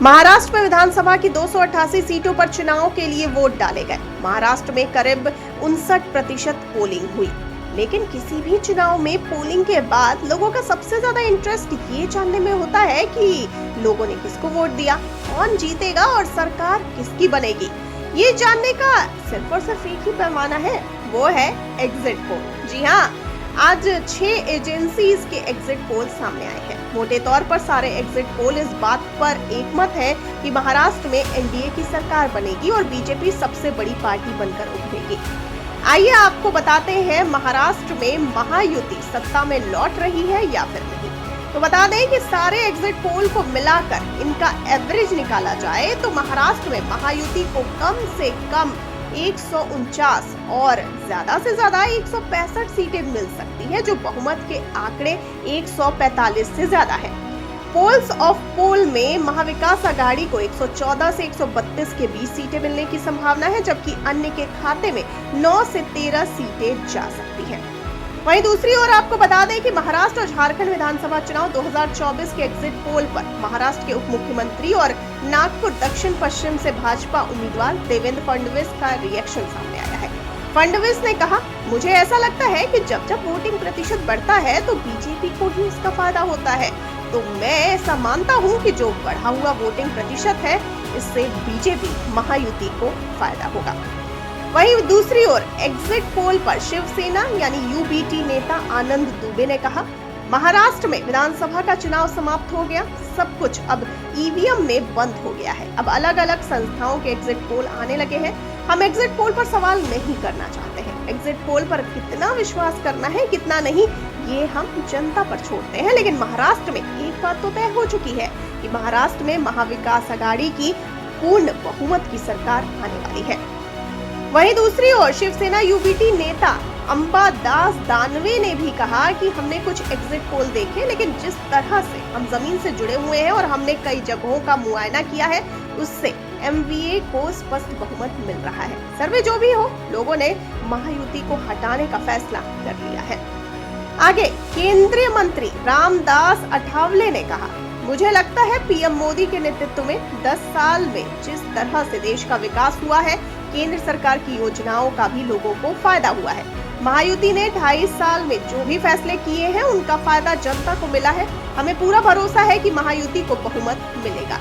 महाराष्ट्र में विधानसभा की 288 सीटों पर चुनाव के लिए वोट डाले गए। महाराष्ट्र में करीब 59% पोलिंग हुई, लेकिन किसी भी चुनाव में पोलिंग के बाद लोगों का सबसे ज्यादा इंटरेस्ट ये जानने में होता है कि लोगों ने किसको वोट दिया, कौन जीतेगा और सरकार किसकी बनेगी। ये जानने का सिर्फ और सिर्फ एक ही पैमाना है, वो है एग्जिट पोल। जी हाँ, आज 6 एजेंसीज के एग्जिट पोल सामने आए हैं। मोटे तौर पर सारे एग्जिट पोल इस बात पर एकमत है कि महाराष्ट्र में एनडीए की सरकार बनेगी और बीजेपी सबसे बड़ी पार्टी बनकर उभरेगी। आइए आपको बताते हैं महाराष्ट्र में महायुति सत्ता में लौट रही है या फिर नहीं। तो बता दें कि सारे एग्जिट पोल को मिलाकर इनका एवरेज निकाला जाए तो महाराष्ट्र में महायुति को कम से कम 149 और ज्यादा से ज्यादा 165 सीटें मिल सकती है, जो बहुमत के आंकड़े 145 से ज्यादा है। पोल्स ऑफ पोल में महाविकास आघाड़ी को 114 से 132 के बीच सीटें मिलने की संभावना है, जबकि अन्य के खाते में 9 से 13 सीटें जा सकती हैं। वहीं दूसरी ओर आपको बता दें कि महाराष्ट्र और झारखंड विधानसभा चुनाव 2024 के एग्जिट पोल पर महाराष्ट्र के उप मुख्यमंत्री और नागपुर दक्षिण पश्चिम से भाजपा उम्मीदवार देवेंद्र फडणवीस का रिएक्शन सामने आया है। फडणवीस ने कहा, मुझे ऐसा लगता है कि जब जब वोटिंग प्रतिशत बढ़ता है तो बीजेपी को ही इसका फायदा होता है। तो मैं ऐसा मानता हूं कि जो बढ़ा हुआ वोटिंग प्रतिशत है, इससे बीजेपी महायुति को फायदा होगा। वहीं दूसरी ओर एग्जिट पोल पर शिवसेना यानी यूबीटी नेता आनंद दुबे ने कहा, महाराष्ट्र में विधानसभा का चुनाव समाप्त हो गया, सब कुछ अब ईवीएम में बंद हो गया है। अब अलग अलग संस्थाओं के एग्जिट पोल आने लगे हैं। हम एग्जिट पोल पर सवाल नहीं करना चाहते हैं। एग्जिट पोल पर कितना विश्वास करना है, कितना नहीं, ये हम जनता पर छोड़ते हैं। लेकिन महाराष्ट्र में एक बात तो तय हो चुकी है कि महाराष्ट्र में महाविकास आघाड़ी की पूर्ण बहुमत की सरकार आने वाली है। वहीं दूसरी ओर शिवसेना यूबीटी नेता अंबादास दानवे ने भी कहा कि हमने कुछ एग्जिट पोल देखे, लेकिन जिस तरह से हम जमीन से जुड़े हुए हैं और हमने कई जगहों का मुआयना किया है, उससे एमवीए को स्पष्ट बहुमत मिल रहा है। सर्वे जो भी हो, लोगों ने महायुति को हटाने का फैसला कर लिया है। आगे केंद्रीय मंत्री रामदास अठावले ने कहा, मुझे लगता है पीएम मोदी के नेतृत्व में 10 साल में जिस तरह से देश का विकास हुआ है, केंद्र सरकार की योजनाओं का भी लोगों को फायदा हुआ है। महायुति ने 2.5 साल में जो भी फैसले किए हैं, उनका फायदा जनता को मिला है। हमें पूरा भरोसा है कि महायुति को बहुमत मिलेगा।